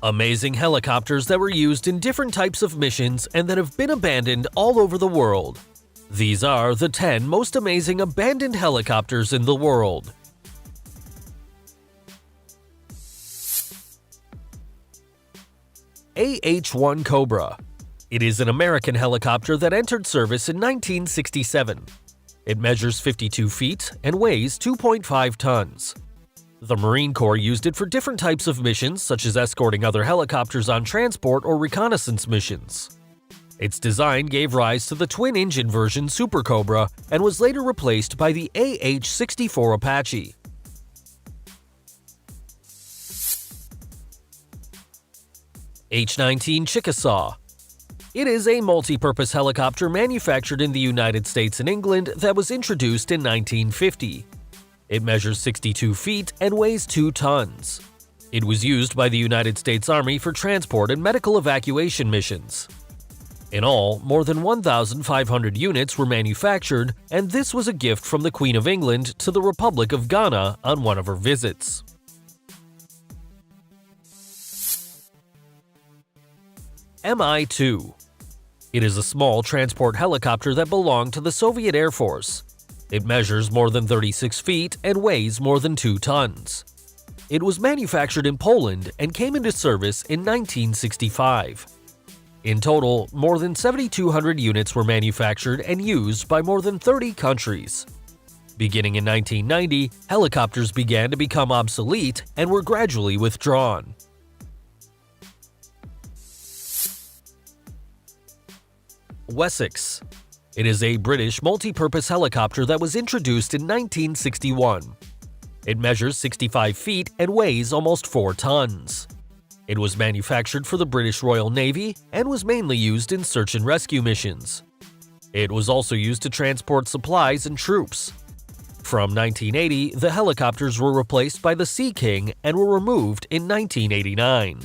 Amazing helicopters that were used in different types of missions and that have been abandoned all over the world. These are the 10 most amazing abandoned helicopters in the world. AH-1 Cobra. It is an American helicopter that entered service in 1967. It measures 52 feet and weighs 2.5 tons. The Marine Corps used it for different types of missions, such as escorting other helicopters on transport or reconnaissance missions. Its design gave rise to the twin-engine version Super Cobra and was later replaced by the AH-64 Apache. H-19 Chickasaw. It is a multi-purpose helicopter manufactured in the United States and England that was introduced in 1950. It measures 62 feet and weighs 2 tons. It was used by the United States Army for transport and medical evacuation missions. In all, more than 1,500 units were manufactured, and this was a gift from the Queen of England to the Republic of Ghana on one of her visits. Mi-2. It is a small transport helicopter that belonged to the Soviet Air Force. It measures more than 36 feet and weighs more than 2 tons. It was manufactured in Poland and came into service in 1965. In total, more than 7,200 units were manufactured and used by more than 30 countries. Beginning in 1990, helicopters began to become obsolete and were gradually withdrawn. Wessex. It is a British multi-purpose helicopter that was introduced in 1961. It measures 65 feet and weighs almost 4 tons. It was manufactured for the British Royal Navy and was mainly used in search and rescue missions. It was also used to transport supplies and troops. From 1980, the helicopters were replaced by the Sea King and were removed in 1989.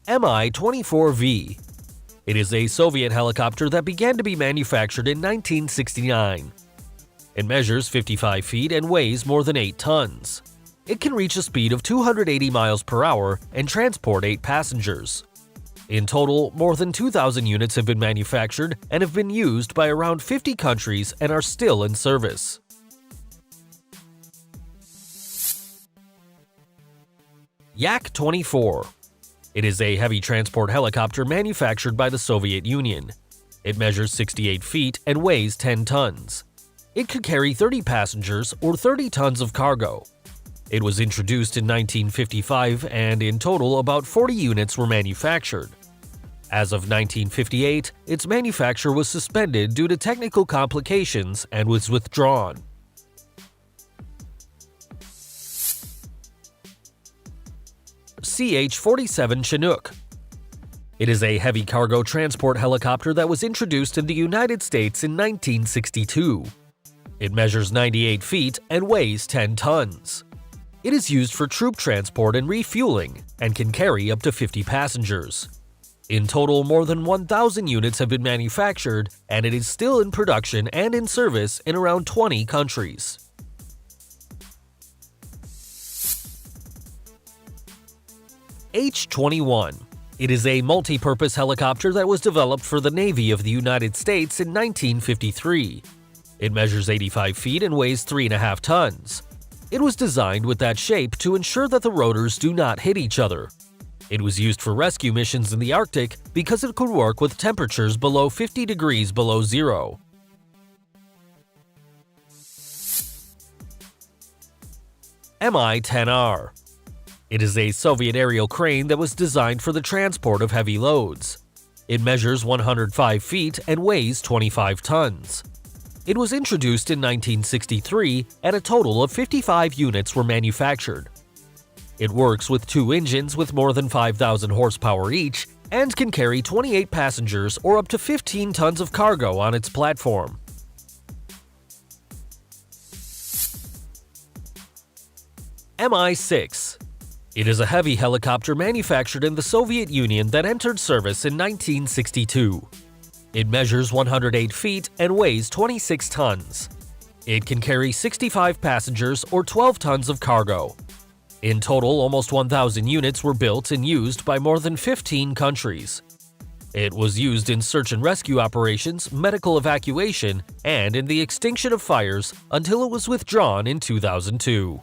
Mi-24V. It is a Soviet helicopter that began to be manufactured in 1969. It measures 55 feet and weighs more than 8 tons. It can reach a speed of 280 miles per hour and transport 8 passengers. In total, more than 2,000 units have been manufactured and have been used by around 50 countries and are still in service. Yak-24. It is a heavy transport helicopter manufactured by the Soviet Union. It measures 68 feet and weighs 10 tons. It could carry 30 passengers or 30 tons of cargo. It was introduced in 1955 and in total about 40 units were manufactured. As of 1958, its manufacture was suspended due to technical complications and was withdrawn. CH-47 Chinook. It is a heavy cargo transport helicopter that was introduced in the United States in 1962. It measures 98 feet and weighs 10 tons. It is used for troop transport and refueling and can carry up to 50 passengers. In total, more than 1,000 units have been manufactured, and it is still in production and in service in around 20 countries. H-21. It is a multi-purpose helicopter that was developed for the Navy of the United States in 1953. It measures 85 feet and weighs 3.5 tons. It was designed with that shape to ensure that the rotors do not hit each other. It was used for rescue missions in the Arctic because it could work with temperatures below 50 degrees below zero. Mi-10R. It is a Soviet aerial crane that was designed for the transport of heavy loads. It measures 105 feet and weighs 25 tons. It was introduced in 1963, and a total of 55 units were manufactured. It works with 2 engines with more than 5,000 horsepower each and can carry 28 passengers or up to 15 tons of cargo on its platform. Mi-6. It is a heavy helicopter manufactured in the Soviet Union that entered service in 1962. It measures 108 feet and weighs 26 tons. It can carry 65 passengers or 12 tons of cargo. In total, almost 1,000 units were built and used by more than 15 countries. It was used in search and rescue operations, medical evacuation, and in the extinction of fires until it was withdrawn in 2002.